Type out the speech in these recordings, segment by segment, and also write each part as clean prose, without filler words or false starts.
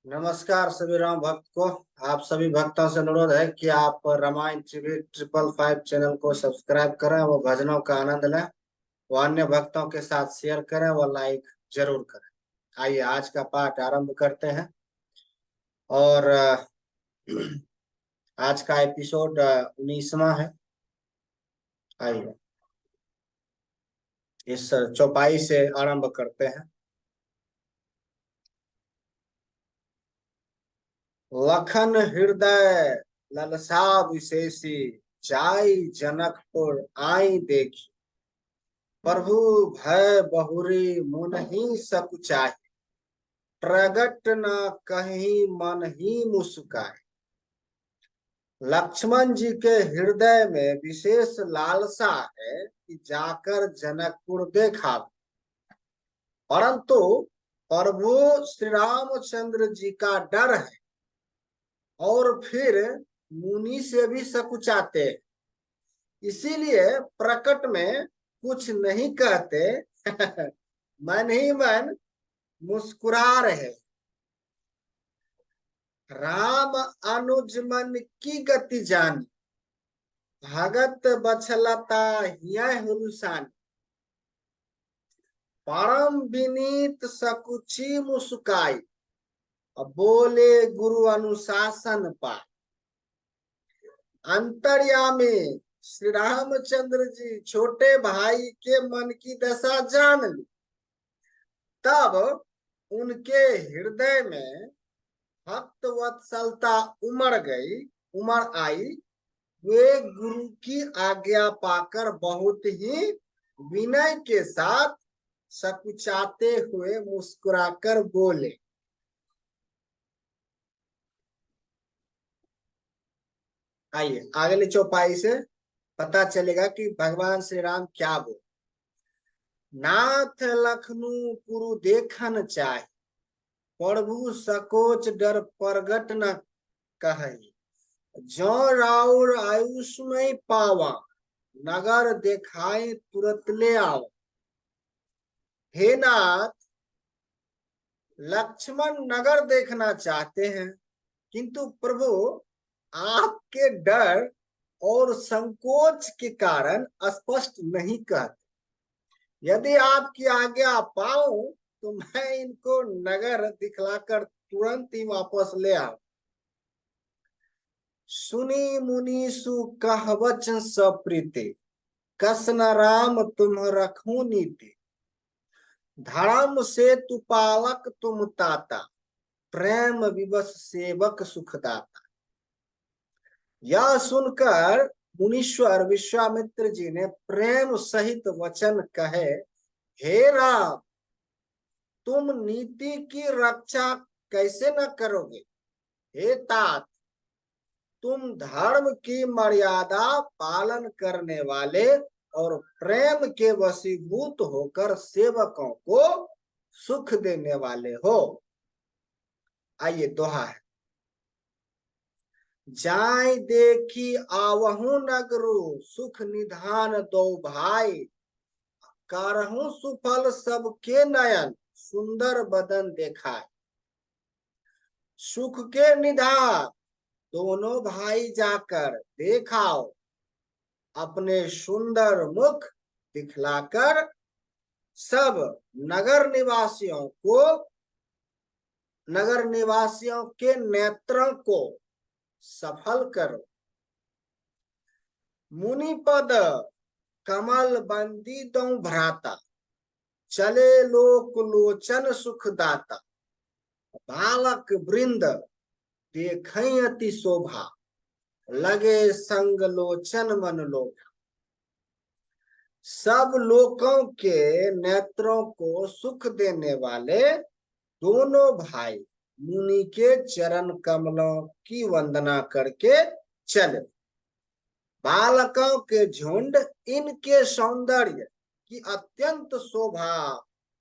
नमस्कार सभी राम भक्त को। आप सभी भक्तों से अनुरोध है कि आप रामायण टीवी 555 चैनल को सब्सक्राइब करें, वो भजनों का आनंद लें, वो अन्य भक्तों के साथ शेयर करें, वो लाइक जरूर करें। आइए आज का पाठ आरंभ करते हैं। और आज का एपिसोड 19वां है। आइए इस चौपाई से आरंभ करते हैं। लखन हृदय ललसा विशेषी, जाई जनकपुर आई देखी। प्रभु भय बहुरी मुनहि सकुचाई, प्रगट न कहीं मन ही मुस्काई। लक्ष्मण जी के हृदय में विशेष लालसा है कि जाकर जनकपुर देखा, परंतु प्रभु श्री रामचंद्र जी का डर है और फिर मुनि से भी सकुचाते हैं, इसीलिए प्रकट में कुछ नहीं कहते। मन ही मन मुस्कुरा रहे। राम अनुज मन की गति जानी, भगत बछलता हिय हुलसानी। परम विनीत सकुची मुस्काई, बोले गुरु अनुशासन पाए। अंतर्यामी श्री रामचंद्र जी छोटे भाई के मन की दशा जान ली। तब उनके हृदय में भक्त वत्सलता उमड़ आई। वे गुरु की आज्ञा पाकर बहुत ही विनय के साथ सकुचाते हुए मुस्कुराकर बोले। आइए अगली चौपाई से पता चलेगा कि भगवान श्री राम क्या बोले। नाथ लखनू पुरु देखन चाहे, प्रभु सकोच डर प्रगट न कहि। जो राउर आयुष्मय पावा, नगर देखाए तुरंत ले आओ। हे नाथ, लक्ष्मण नगर देखना चाहते हैं, किंतु प्रभु आपके डर और संकोच के कारण स्पष्ट नहीं कहते। यदि आपकी आज्ञा पाऊं तो मैं इनको नगर दिखलाकर तुरंत ही वापस ले आऊं। सुनी मुनि सु कहवचन सप्रीति, कसन राम तुम रखू नीति। धर्म से तु पालक तुम ताता, प्रेम विवश सेवक सुखदाता। यह सुनकर मुनीश्वर विश्वामित्र जी ने प्रेम सहित वचन कहे। हे राम, तुम नीति की रक्षा कैसे न करोगे। हे तात, तुम धर्म की मर्यादा पालन करने वाले और प्रेम के वशीभूत होकर सेवकों को सुख देने वाले हो। आइए दोहा है। जाय देखी आवहु नगरु, सुख निधान दो भाई। करहु सुफल सबके नयन, सुंदर बदन देखाय। सुख के निधान दोनों भाई जाकर देखाओ, अपने सुंदर मुख दिखलाकर सब नगर निवासियों के नेत्रों को सफल करो। मुनि पद कमल बंदी दो भ्राता, चले लोक लोचन सुखदाता। बालक वृंद देखई अति शोभा, लगे संग लोचन मन लोभा। सब लोकों के नेत्रों को सुख देने वाले दोनों भाई मुनि के चरण कमलों की वंदना करके चले। बालकों के झुंड इनके सौंदर्य की अत्यंत शोभा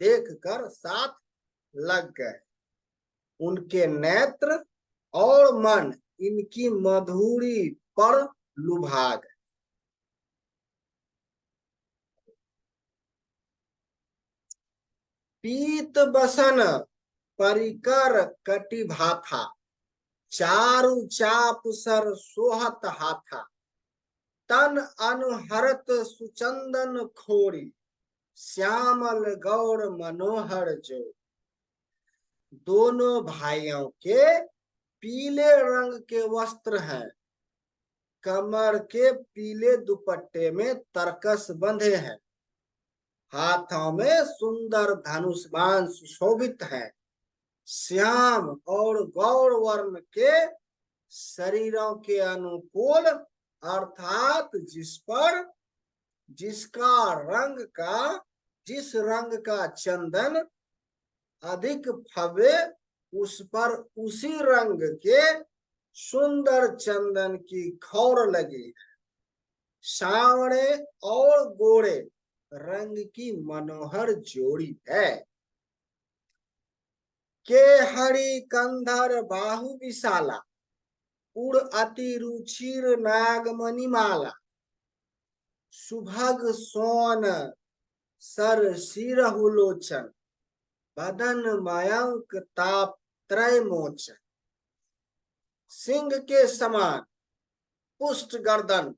देखकर साथ लग गए। उनके नेत्र और मन इनकी मधुरी पर लुभा गए। पीत बसन परिकर कटिभा था, चारु चाप सर सोहत हाथा, तन अनुहरत सुचंदन खोरी, श्यामल गौर मनोहर जो। दोनों भाइयों के पीले रंग के वस्त्र हैं, कमर के पीले दुपट्टे में तरकस बंधे हैं, हाथों में सुंदर धनुष बाण सुशोभित है, श्याम और गौर वर्ण के शरीरों के अनुकूल, अर्थात जिस रंग का चंदन अधिक भव्य, उस पर उसी रंग के सुंदर चंदन की खौर लगी है। सांवरे और गोरे रंग की मनोहर जोड़ी है। के हरि कंधर बाहु विशाला, उड़ अति रुचिर नागमणि माला, सुभग सोन सर सिरहु लोचन, बदन मयंक ताप त्रय मोचन। सिंह के समान पुष्ट गर्दन,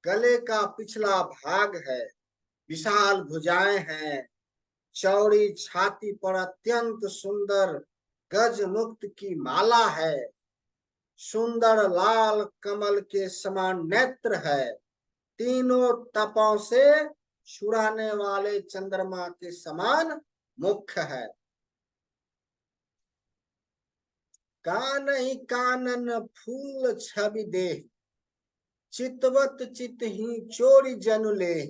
गले का पिछला भाग है, विशाल भुजाएं हैं, चौड़ी छाती पर अत्यंत सुंदर गज मुक्त की माला है, सुंदर लाल कमल के समान नेत्र है, तीनों तपों से छुड़ाने वाले चंद्रमा के समान मुख है। कान ही कानन फूल छवि देह, चितवत चित ही चोरी जनु ले,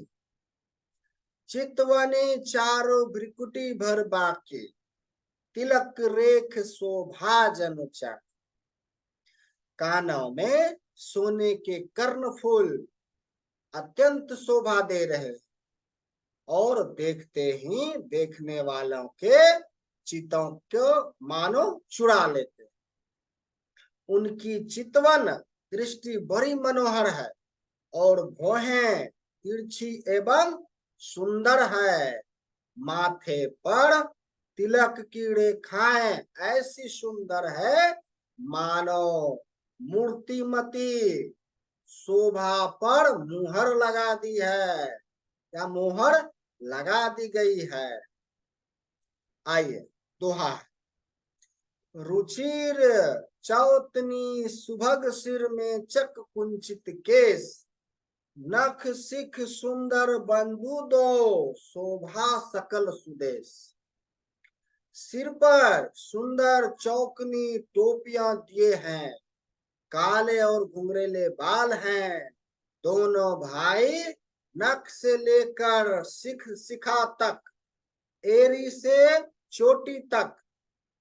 चितवने चारों भ्रिकुटी भर बाके, तिलक रेख शोभा जनु चा। कानों में सोने के कर्णफूल अत्यंत शोभा दे रहे, और देखते ही देखने वालों के चित्तों को मानो चुरा लेते। उनकी चितवन दृष्टि बड़ी मनोहर है, और भौहें तिरछी एवं सुंदर है। माथे पर तिलक की रेखाएं ऐसी सुंदर है, मानो मूर्तिमती शोभा पर मुहर लगा दी है, या मोहर लगा दी गई है। आइए दोहा। रुचिर चौतनी सुभग सिर में चक कुंचित केस, नख सिख सुंदर बंधु दो, शोभा सकल सुदेश। सिर पर सुंदर चौकनी टोपियां दिए हैं, काले और घुंघरेले बाल हैं। दोनों भाई नख से लेकर शिखा तक, एरी से चोटी तक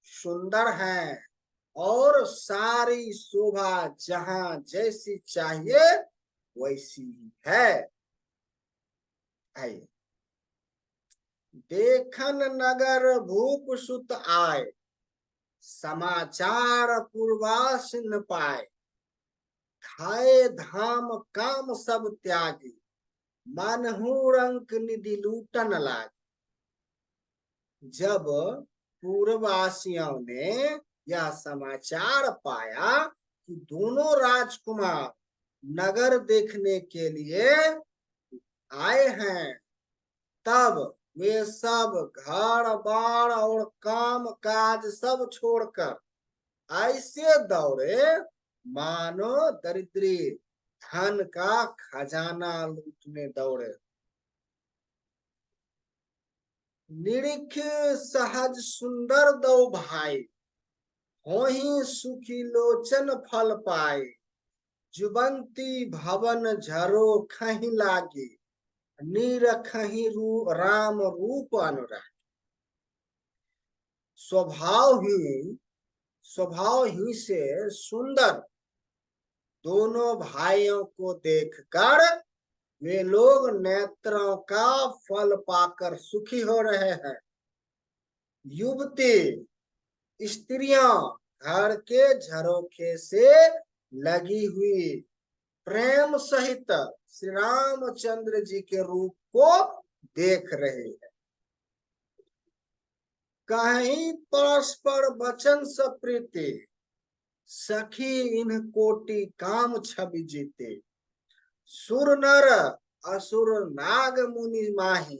सुंदर हैं, और सारी शोभा जहां जैसी चाहिए वैसी ही है। आइए। देखन नगर भूप सुत आए, समाचार पूर्वास न पाए, खाए धाम काम सब त्यागी, मनहु रंक निधि लूटन लागे। जब पूर्ववासियों ने यह समाचार पाया कि दोनों राजकुमार नगर देखने के लिए आए हैं, तब वे सब घर बार और काम काज सब छोड़कर ऐसे दौड़े मानो दरिद्री धन का खजाना लूटने दौड़े। निरीख सहज सुंदर दो भाई, होहि सुखी लोचन फल पाए, जुबंती भवन झरो खही लागे, निरखही राम रूप अनुराग। स्वभाव ही से सुंदर दोनों भाइयों को देखकर वे लोग नेत्रों का फल पाकर सुखी हो रहे हैं। युवती स्त्रियां घर के झरोखे से लगी हुई प्रेम सहित श्री रामचंद्र जी के रूप को देख रहे हैं। कहीं परस्पर वचन सप्रीति, सखी इन कोटि काम छवि जीते। सुर नर असुर नाग मुनि माही,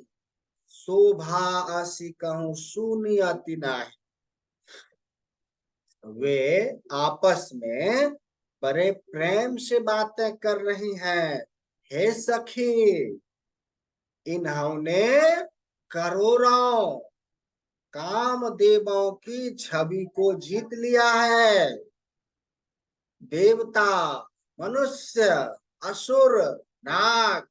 शोभा असी कहूं सुनी अति नाही। वे आपस में बड़े प्रेम से बातें कर रही हैं। हे सखी, इन्होंने करोड़ों कामदेवों की छवि को जीत लिया है। देवता, मनुष्य, असुर, नाग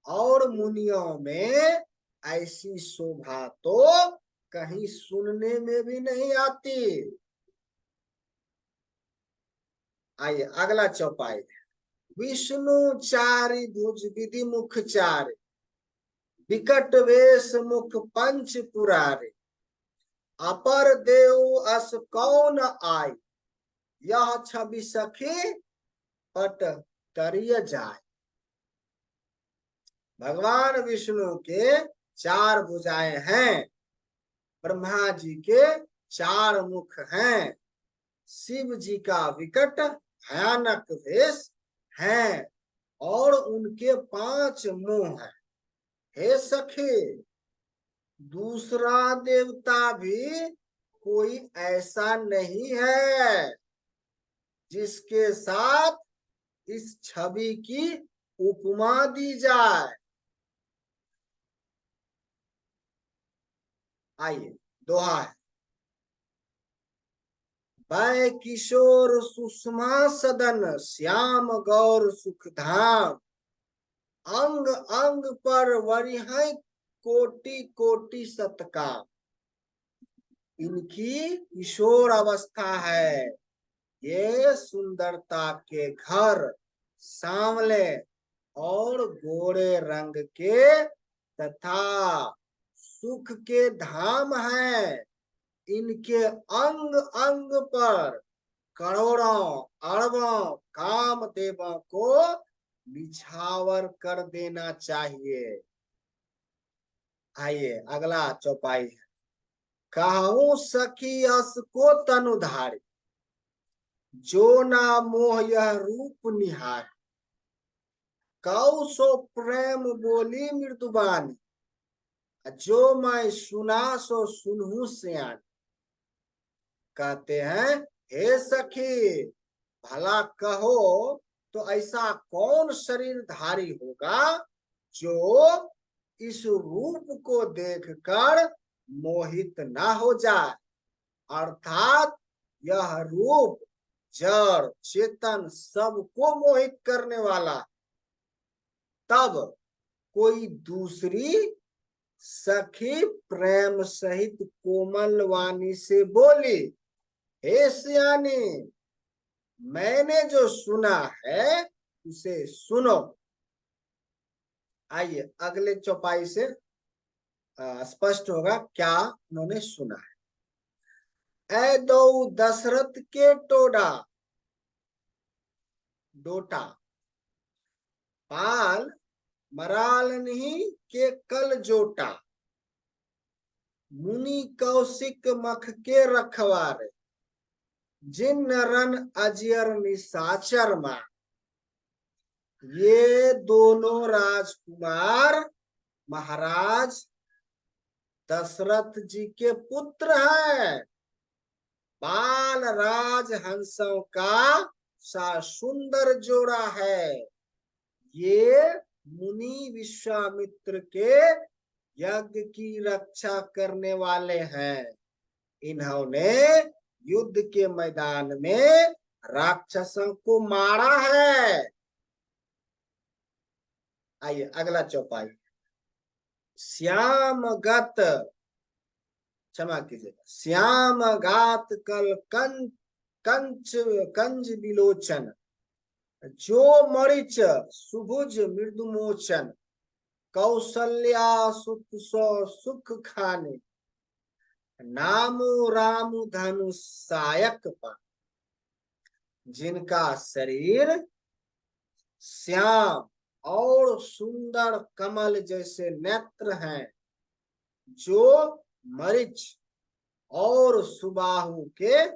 और मुनियों में ऐसी शोभा तो कहीं सुनने में भी नहीं आती। आइए अगला चौपाई। विष्णु चारि भुज विधि मुख चारि, विकट वेश मुख पंच पुरारे। अपर देव अस कौन आई, यह छवि सखी पट तरिय जाए। भगवान विष्णु के 4 भुजाएं हैं, ब्रह्मा जी के 4 मुख हैं, शिव जी का विकट भयानक वेश है और उनके 5 मुंह हैं। हे सखी, दूसरा देवता भी कोई ऐसा नहीं है जिसके साथ इस छवि की उपमा दी जाए। आइए दोहा है। वै किशोर सुषमा सदन, श्याम गौर सुख धाम। अंग अंग पर वरिह कोटि कोटि सतकाम। इनकी किशोर अवस्था है। ये सुंदरता के घर, सांवले और गोरे रंग के तथा सुख के धाम हैं। इनके अंग अंग पर करोड़ों अरबों कामदेवों को निछावर कर देना चाहिए। आइए अगला चौपाई है। कहूं सखी अस को तनुधारी, जो ना मोह यह रूप निहार। कौ सो प्रेम बोली मृदुबानी, जो मैं सुना सो सुनहु सियान। कहते हैं, हे सखी, भला कहो तो ऐसा कौन शरीरधारी होगा जो इस रूप को देखकर मोहित ना हो जाए। अर्थात यह रूप जड़ चेतन सबको मोहित करने वाला। तब कोई दूसरी सखी प्रेम सहित कोमल वाणी से बोली, हे सियानी, मैंने जो सुना है उसे सुनो। आइए अगले चौपाई से स्पष्ट होगा क्या उन्होंने सुना है। ऐ दो दशरथ के टोडा, डोटा। पाल मरालनी के कल जोटा। मुनि कौशिक मख के रखवारे, जिन रन अजयर निशाचर मार। ये दोनों राजकुमार महाराज दशरथ जी के पुत्र हैं। बाल राज हंसों का सा सुंदर जोड़ा है। ये मुनि विश्वामित्र के यज्ञ की रक्षा करने वाले हैं। इन्होंने युद्ध के मैदान में राक्षसों को मारा है। आइए अगला चौपाई। श्याम गत, क्षमा कीजिएगा, श्याम गात कल कंच कंज विलोचन। जो मरिच सुभुज मृदुमोचन। कौशल्या सुत सो सुख खाने, नामो राम धनु सायक पा। जिनका शरीर श्याम और सुंदर कमल जैसे नेत्र हैं, जो मरीच और सुबाहु के,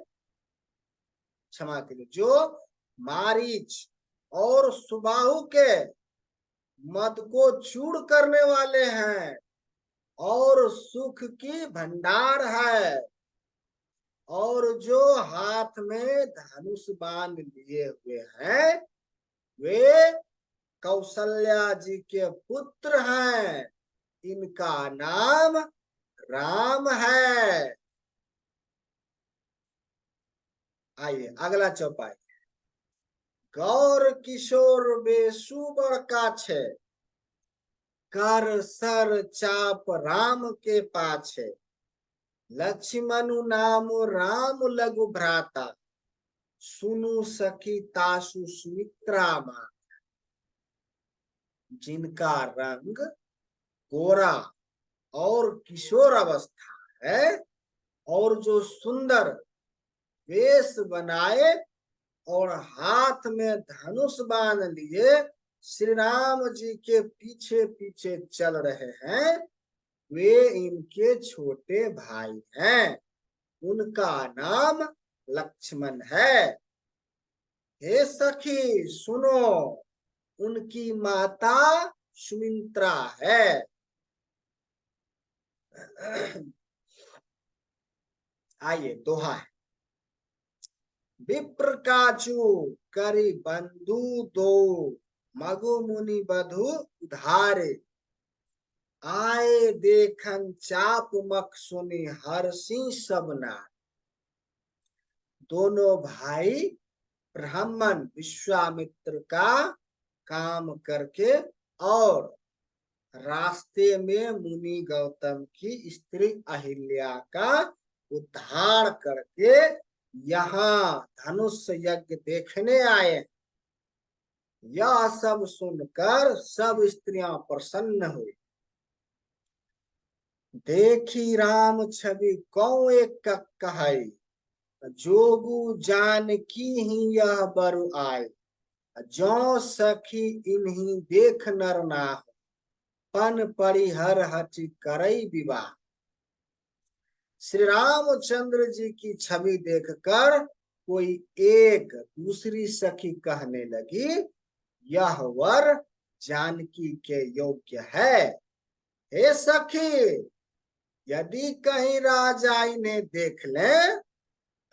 क्षमा कीजिए, जो मारीच और सुबाहु के मद को चूर करने वाले हैं और सुख की भंडार है, और जो हाथ में धनुष बाण लिए हुए हैं वे कौशल्या जी के पुत्र हैं, इनका नाम राम है। आइए अगला चौपाई। गौर किशोर बेसु बड़का छे, कर सर चाप राम के पाछे, लक्ष्मणु नाम राम लघु भ्राता, सुनु सखी तासु सुमित्रा मां। जिनका रंग गोरा और किशोर अवस्था है और जो सुंदर वेश बनाए और हाथ में धनुष बाण लिए श्री राम जी के पीछे पीछे चल रहे हैं, वे इनके छोटे भाई हैं, उनका नाम लक्ष्मण है। हे सखी सुनो, उनकी माता सुमित्रा है। आइए दोहा है। विप्र काचू करी बंधु दो, मगु मुनि बधु उधारे, आए देखन चाप मख सुनी हर्षि सबना। दोनों भाई ब्राह्मण विश्वामित्र का काम करके और रास्ते में मुनि गौतम की स्त्री अहिल्या का उद्धार करके यहाँ धनुष यज्ञ देखने आए। यह सब सुनकर सब स्त्रियां प्रसन्न हुई। देखी राम छवि कौ एक कहई, जोगु जान की ही यह बरु आए, जो सखी इन्हीं देख नर ना, पन परिहर हटि करई विवाह। श्री रामचंद्र जी की छवि देखकर कोई एक दूसरी सखी कहने लगी, यह वर जानकी के योग्य है। हे सखी, यदि कहीं राजा इन्हें देख ले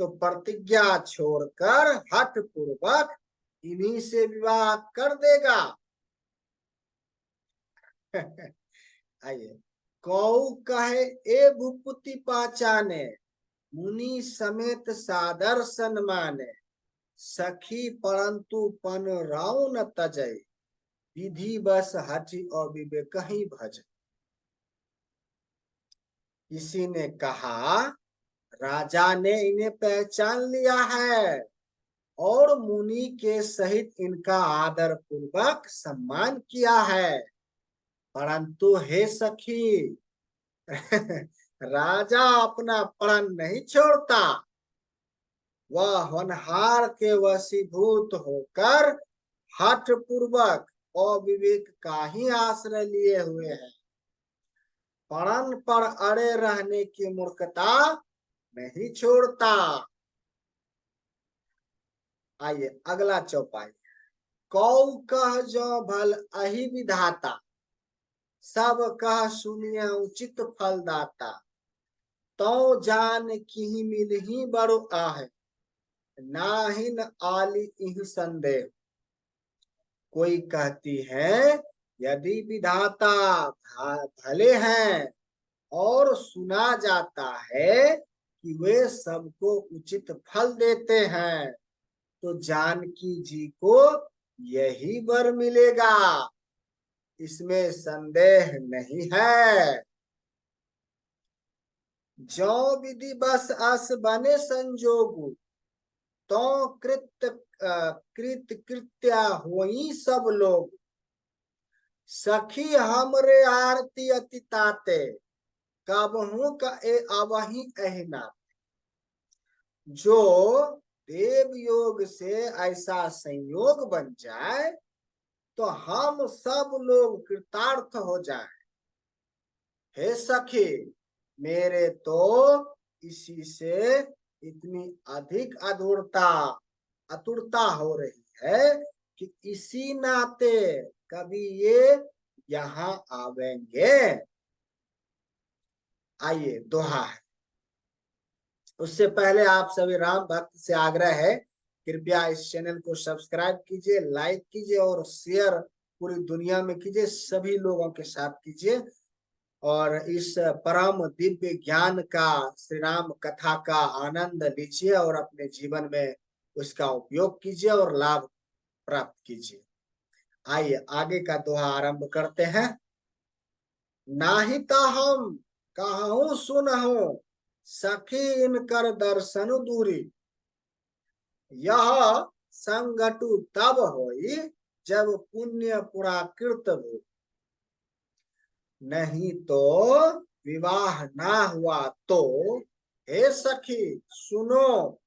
तो प्रतिज्ञा छोड़कर हठ पूर्वक इन्हीं से विवाह कर देगा। आइए। कौ कहे ए भूपति पहचाने, मुनि समेत सादर सन्माने, सखी परंतु पन राउ न तजय, विधि बस हठि अविवेक ही भज। किसी ने कहा राजा ने इन्हें पहचान लिया है और मुनि के सहित इनका आदर पूर्वक सम्मान किया है, परंतु हे सखी राजा अपना प्रण नहीं छोड़ता। वह होनहार के वशीभूत होकर हठ पूर्वक अविवेक का ही आश्रय लिए हुए है। प्रण पर अड़े रहने की मूर्खता नहीं छोड़ता। आइए अगला चौपाई। कौ कह जो भल अहि विधाता, सब कह सुनिया उचित फलदाता, तो जान की मिल ही बड़ो आहे, नाहिन आली इह संदेह। कोई कहती है यदि विधाता भले हैं और सुना जाता है कि वे सबको उचित फल देते हैं, तो जानकी जी को यही वर मिलेगा, इसमें संदेह नहीं है। जो विधि बस अस बने संजोगु, तो कृत कृत्या होई सब लोग, सखी हमरे आरती अति ताते, कबहू का ए अवही अहिना। जो देव योग से ऐसा संयोग बन जाए तो हम सब लोग कृतार्थ हो जाए। हे सखी, मेरे तो इसी से इतनी अधिक आतुरता हो रही है कि इसी नाते कभी ये यहाँ आवेंगे। आइए दोहा है। उससे पहले आप सभी राम भक्त से आग्रह है, कृपया इस चैनल को सब्सक्राइब कीजिए, लाइक कीजिए और शेयर पूरी दुनिया में कीजिए, सभी लोगों के साथ कीजिए और इस परम दिव्य ज्ञान का, श्री राम कथा का आनंद लीजिए और अपने जीवन में उसका उपयोग कीजिए और लाभ प्राप्त कीजिए। आइए आगे का दोहा आरंभ करते हैं। नाहिता हम कहूँ सुनहु सखी इनकर दर्शन दूरी, यह संगटु तब होई जब पुण्य पुराकृत हो। नहीं तो विवाह ना हुआ तो हे सखी सुनो,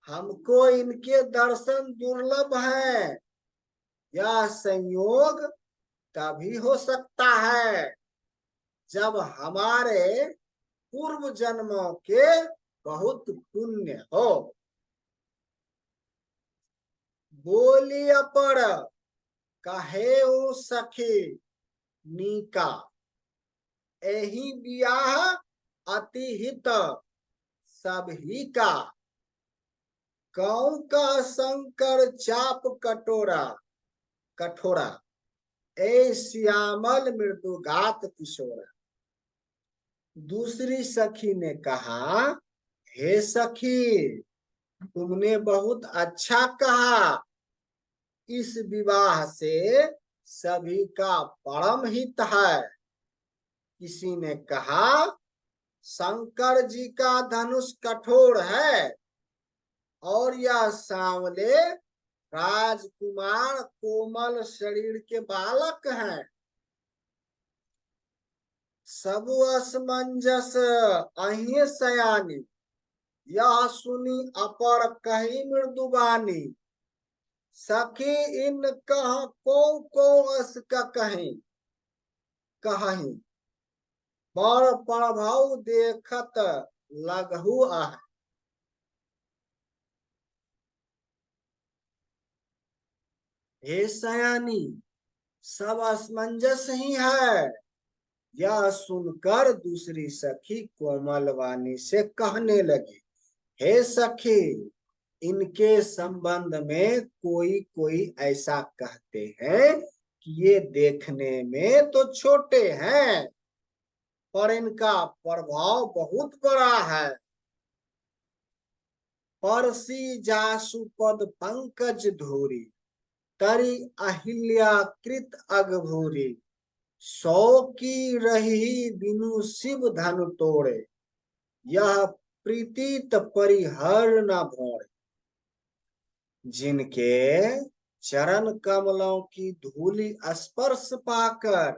हमको इनके दर्शन दुर्लभ है। यह संयोग तभी हो सकता है जब हमारे पूर्व जन्मों के बहुत पुण्य हो। बोली अपर कहे ओ सखी नीका, एही बियाह अति हित सबही का। कौ का शंकर चाप कठोरा ए श्यामल मृदुगात किशोरा। दूसरी सखी ने कहा, हे सखी तुमने बहुत अच्छा कहा, इस विवाह से सभी का परम हित है। किसी ने कहा, शंकर जी का धनुष कठोर है और यह सांवले राजकुमार कोमल शरीर के बालक हैं। सब असमंजस अहि सयानी, यह सुनी अपर कही मृदुबानी। सखी इन कह को अस कहीं कहीं, पर प्रभाव देखत लगहु आह। हे सयानी सब असमंजस ही है। यह सुनकर दूसरी सखी कोमल वाणी से कहने लगी, हे सखी इनके संबंध में कोई कोई ऐसा कहते हैं कि ये देखने में तो छोटे हैं पर इनका प्रभाव बहुत बड़ा है। परसी जासुपद पंकज धूरी, तरी अहिल्या कृत अगभूरी। सौ की रही बिनु शिव धन तोड़े, यह प्रीतित परिहर न भोड़े। जिनके चरण कमलों की धूलि स्पर्श पाकर,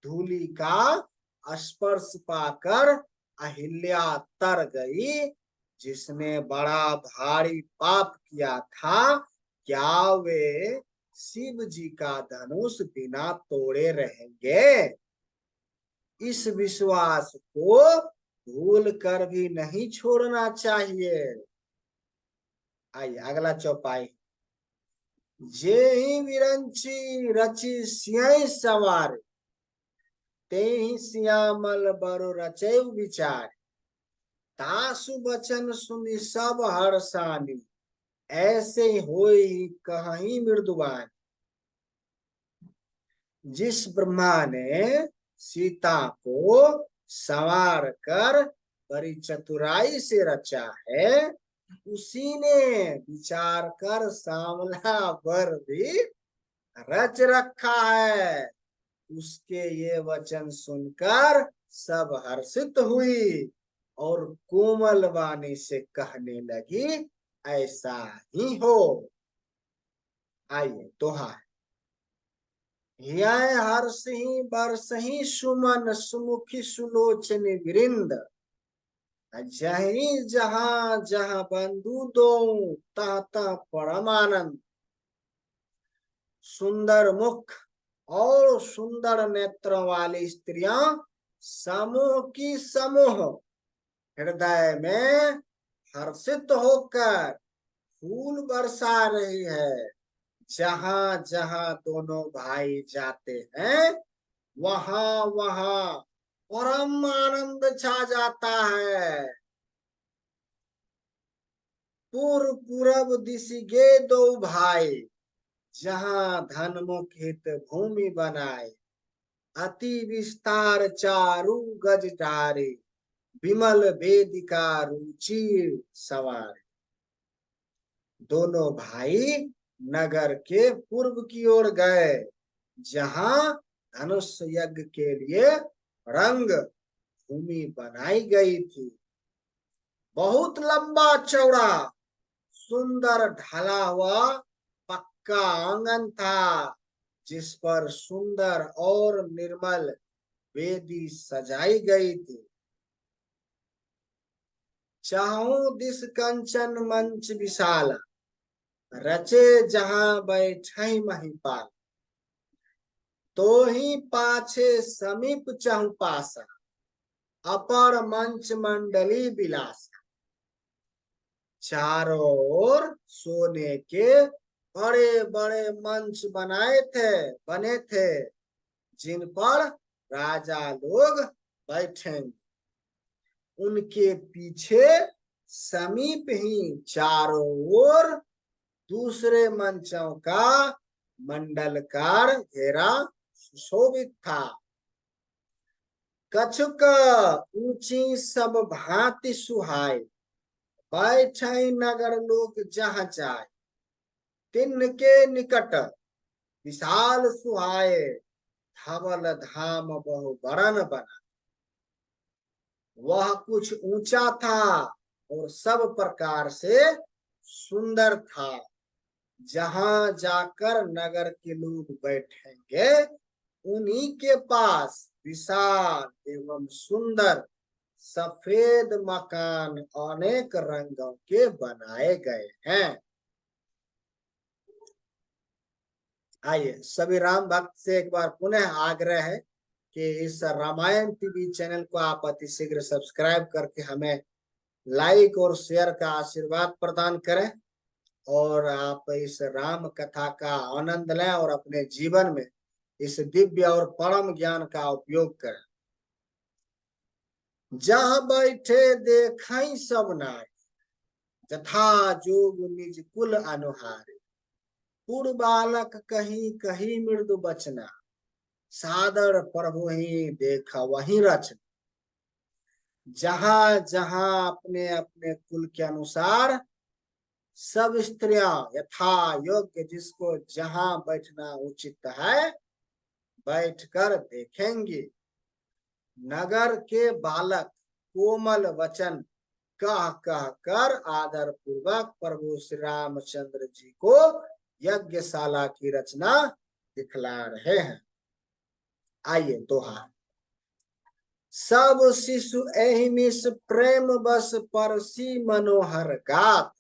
धूलि का स्पर्श पाकर अहिल्या तर गई। जिसने बड़ा भारी पाप किया था, क्या वे शिव जी का धनुष बिना तोड़े रहेंगे? इस विश्वास को भूल कर भी नहीं छोड़ना चाहिए। आइए अगला चौपाई। जे ही विरंची रची सियाई सवार, ते ही सियामल बरो रचे विचार। तासु बचन सुनी सब हर्षानी, ऐसे होई कहीं मृदुबान। जिस ब्रह्मा ने सीता को संवार कर बड़ी चतुराई से रचा है, उसी ने विचार कर सांवला वर भी रच रखा है। उसके ये वचन सुनकर सब हर्षित हुई और कोमल वाणी से कहने लगी, ऐसा ही हो। आइए दोहा। हियाय हर्षहि बरसहि सुमन, सुमुखी सुलोचनी वृंद। जहीं जहां जहां बंधु दो, तह तह परमानंद। सुंदर मुख और सुंदर नेत्रों वाली स्त्रियां समूह की समूह हृदय में हर्षित होकर फूल बरसा रही है। जहां जहां दोनों भाई जाते हैं वहां वहां परम आनंद छा जाता है। पूर्व पूरब दिशिगे दो भाई, जहां धनमुख हित भूमि बनाए। अति विस्तार चारु गज डारे, विमल वेदिका रुचिर सवार। दोनों भाई नगर के पूर्व की ओर गए, जहां धनुष यज्ञ के लिए रंग भूमि बनाई गई थी। बहुत लंबा चौड़ा सुंदर ढला हुआ पक्का आंगन था, जिस पर सुंदर और निर्मल वेदी सजाई गई थी। चाहों दिस कंचन मंच विशाल, रचे जहां बैठई महिपाल। तो ही पाछे समीप चहुपासा, अपर मंच मंडली विलासा। चारों ओर सोने के बड़े बड़े मंच बने थे, जिन पर राजा लोग बैठेंगे। उनके पीछे समीप ही चारों ओर दूसरे मंचों का मंडलकार घेरा सुशोभित था। कछुक ऊंची सब भांति सुहाय, बैठे नगर लोग जहां जाए। तिनके निकट विशाल सुहाए, धवल धाम बहु बरन बना। वह कुछ ऊंचा था और सब प्रकार से सुंदर था। जहां जाकर नगर के लोग बैठेंगे, उन्हीं के पास विशाल एवं सुंदर सफेद मकान अनेक रंगों के बनाए गए हैं। आइए सभी राम भक्त से एक बार पुनः आग्रह है कि इस रामायण टीवी चैनल को आप अतिशीघ्र सब्सक्राइब करके हमें लाइक और शेयर का आशीर्वाद प्रदान करें, और आप इस राम कथा का आनंद लें और अपने जीवन में इस दिव्य और परम ज्ञान का उपयोग करें। जहाँ बैठे देखाई सब नाय, जथा जोग निज कुल अनुहारे। पूर्व बालक कहीं कहीं मृदु बचना, सादर प्रभु ही देखा वही रचना। जहां जहां अपने अपने कुल के अनुसार सब स्त्रियां यथा योग्य जिसको जहां बैठना उचित है बैठकर देखेंगे। नगर के बालक कोमल वचन कह कह कर आदर पूर्वक प्रभु श्री रामचंद्र जी को यज्ञशाला की रचना दिखला रहे हैं। आइए दोहा। सब शिशु एहिमिस प्रेम बस परसी मनोहर गात।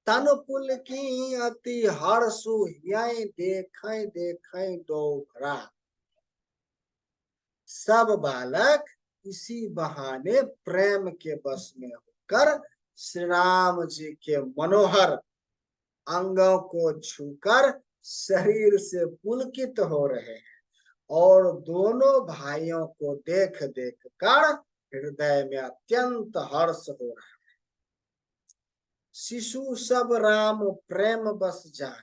तन पुल की अति हर्षु देखें देखें दो भरा। सब बालक इसी बहाने प्रेम के बस में होकर श्री राम जी के मनोहर अंगों को छूकर शरीर से पुलकित हो रहे हैं, और दोनों भाइयों को देख देख कर हृदय में अत्यंत हर्ष हो रहा है। शिशु सब राम प्रेम बस जान,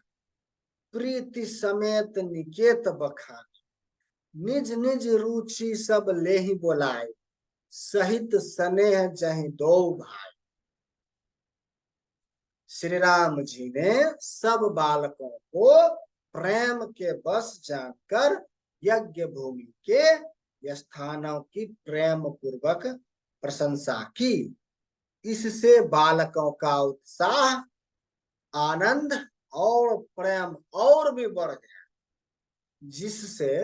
प्रीति समेत निकेत बखान। निज निज रुचि सब ले ही बोलाए, सहित स्नेह जहि दो भाई। श्री राम जी ने सब बालकों को प्रेम के बस जानकर यज्ञ भूमि के स्थानों की प्रेम पूर्वक प्रशंसा की। इससे बालकों का उत्साह, आनंद और प्रेम और भी बढ़ गया, जिससे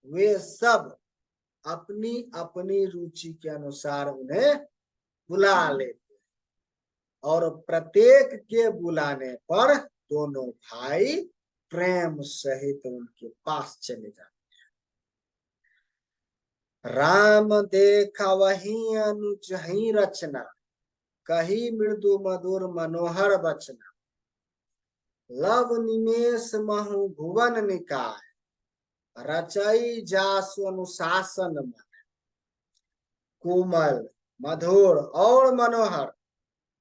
वे सब अपनी अपनी रुचि के अनुसार उन्हें बुला लेते, और प्रत्येक के बुलाने पर दोनों भाई प्रेम सहित उनके पास चले जाते। राम देखा वही अनुज ही रचना, कही मृदु मधुर मनोहर बचना। लव निमेष महु भुवन निकाय, रचई जासु अनुशासन मन। कोमल, मधुर और मनोहर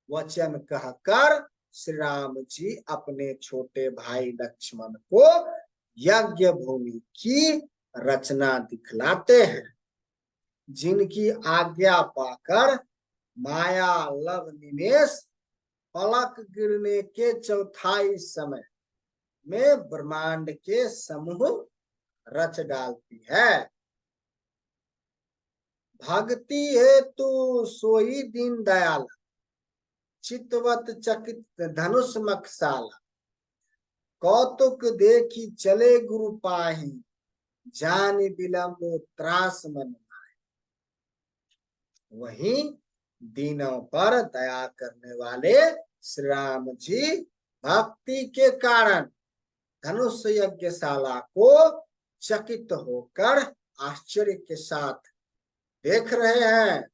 वचन कहकर श्री राम जी अपने छोटे भाई लक्ष्मण को यज्ञ भूमि की रचना दिखलाते हैं, जिनकी आज्ञा पाकर माया लव निमेष पलक गिरने के चौथाई समय में ब्रह्मांड के समूह रच डालती है। भक्ति हेतु सोई दीन दयाल, चितवत चकित धनुष मखसाला। कौतुक देखी चले गुरु पाही, जान विलंब त्रास मन। वहीं दीनों पर दया करने वाले श्री राम जी भक्ति के कारण धनुष यज्ञशाला को चकित होकर आश्चर्य के साथ देख रहे हैं।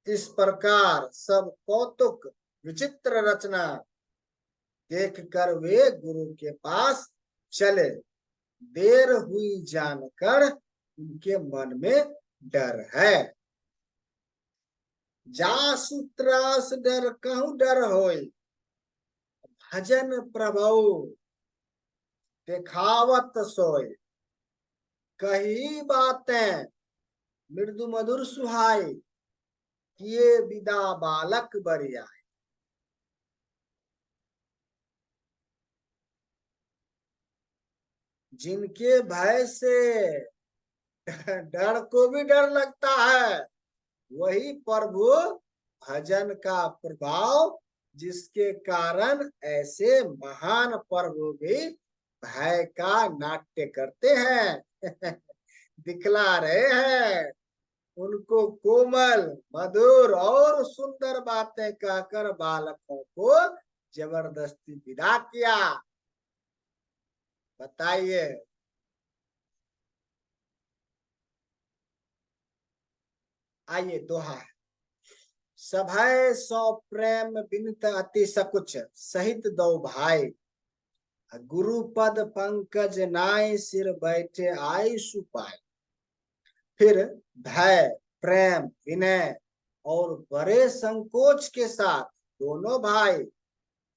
इस प्रकार सब कौतुक विचित्र रचना देखकर वे गुरु के पास चले। देर हुई जानकर उनके मन में डर है। जासु त्रास डर कहूं डर होय, भजन प्रभु देखावत सोय। कही बातें मृदु मधुर सुहाई, किए विदा बालक बरियाय। जिनके भय से डर को भी डर लगता है, वही प्रभु भजन का प्रभाव, जिसके कारण ऐसे महान प्रभु भी भय का नाट्य करते हैं दिखला रहे हैं। उनको कोमल, मधुर और सुंदर बातें कहकर बालकों को जबरदस्ती विदा किया। बताइए, आइए दोहा। सभय सौ प्रेम बिनत अति सकुच, सहित दो भाई। गुरु पद पंकज नाय, सिर बैठे आई सुपाय। फिर भय, प्रेम, विनय और बड़े संकोच के साथ दोनों भाई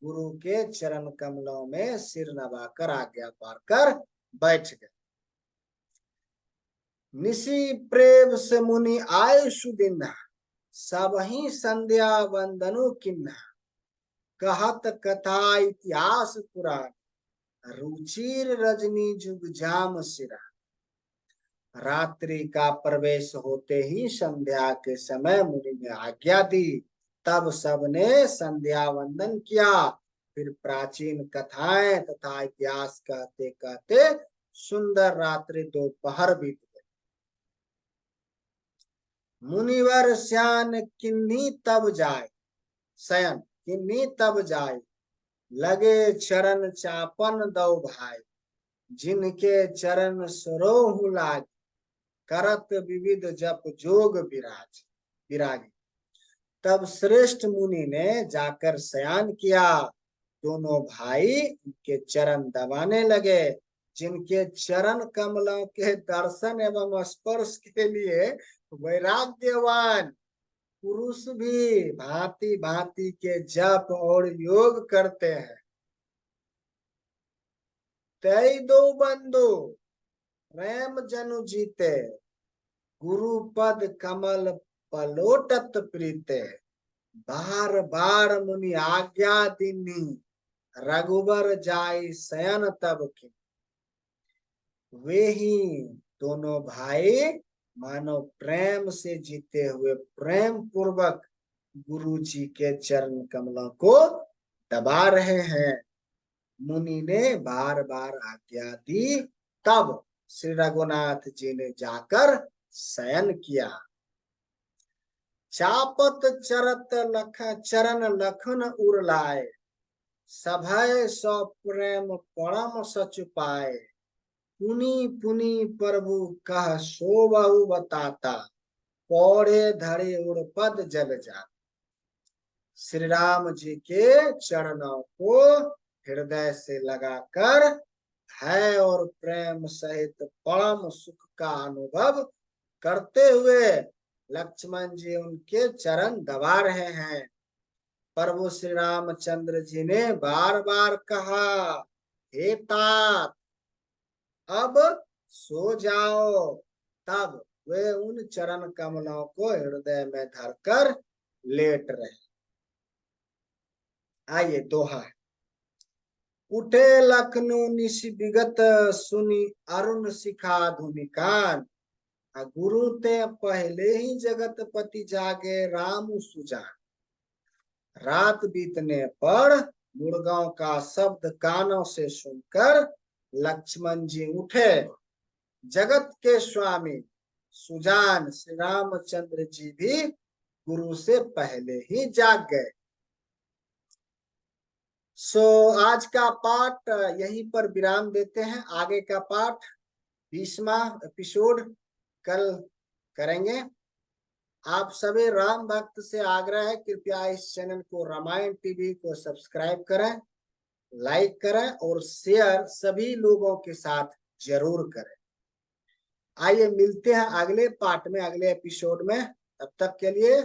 गुरु के चरण कमलों में सिर नवाकर आज्ञा पाकर बैठ गए। निसी प्रेम से मुनि आय सुदिन्हा, सब ही संध्या वंदनु किन्हा। कहत कथा इतिहास पुराण, रुचिर रजनी जुग जाम सिरा। रात्रि का प्रवेश होते ही संध्या के समय मुनि ने आज्ञा दी। तब सबने संध्या वंदन किया। फिर प्राचीन कथाएं तथा इतिहास कहते कहते सुंदर रात्रि दोपहर बीत गई। मुनिवर श्यान किन्हीं तब जाए, शयन किन्हीं तब जाए। लगे चरण चापन दो भाई, जिनके चरण सरोहु लागे। करत विविध जप जोग विरागी। तब श्रेष्ठ मुनि ने जाकर शयन किया। दोनों भाई उनके चरण दबाने लगे। जिनके चरण कमलों के दर्शन एवं स्पर्श के लिए वैराग्यवान पुरुष भी भांति भांति के जप और योग करते हैं। तय दो बंधु प्रेम जनु जीते, गुरु पद कमल पलोटत प्रीते। बार बार मुनि आज्ञा दीनी, रघुबर जाई शयन तब की। वे ही दोनों भाई मानो प्रेम से जीते हुए प्रेम पूर्वक गुरु जी के चरण कमलों को दबा रहे हैं। मुनि ने बार बार आज्ञा दी। तब श्री रघुनाथ जी ने जाकर शयन किया। चापत चरत लख चरण लखन उर लाए, सभय सौ प्रेम परम सच पाए। पुनि पुनि प्रभु कह सो बहु बताता, पौड़े धरे उड़पद जल जा। श्री राम जी के चरणों को हृदय से लगाकर भय और प्रेम सहित परम सुख का अनुभव करते हुए लक्ष्मण जी उनके चरण दबा रहे हैं। प्रभु श्री रामचंद्र जी ने बार बार कहा, हे तात अब सो जाओ। तब वे उन चरण कमलों को हृदय में धरकर लेट रहे। आइए दोहा। उठे लखनऊ निशि विगत, सुनी अरुण शिखा धुनिकान। गुरु ते पहले ही जगत पति जागे, राम सुजान। रात बीतने पर मुर्गांव का शब्द कानों से सुनकर लक्ष्मण जी उठे। जगत के स्वामी सुजान श्री रामचंद्र जी भी गुरु से पहले ही जाग गए। आज का पाठ यहीं पर विराम देते हैं। आगे का पाठ 20वां एपिसोड कल करेंगे। आप सभी राम भक्त से आग्रह है, कृपया इस चैनल को रामायण टीवी को सब्सक्राइब करें, लाइक करें और शेयर सभी लोगों के साथ जरूर करें। आइए मिलते हैं अगले पार्ट में, अगले एपिसोड में। तब तक के लिए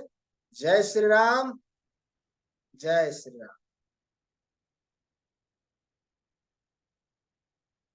जय श्री राम, जय श्री राम।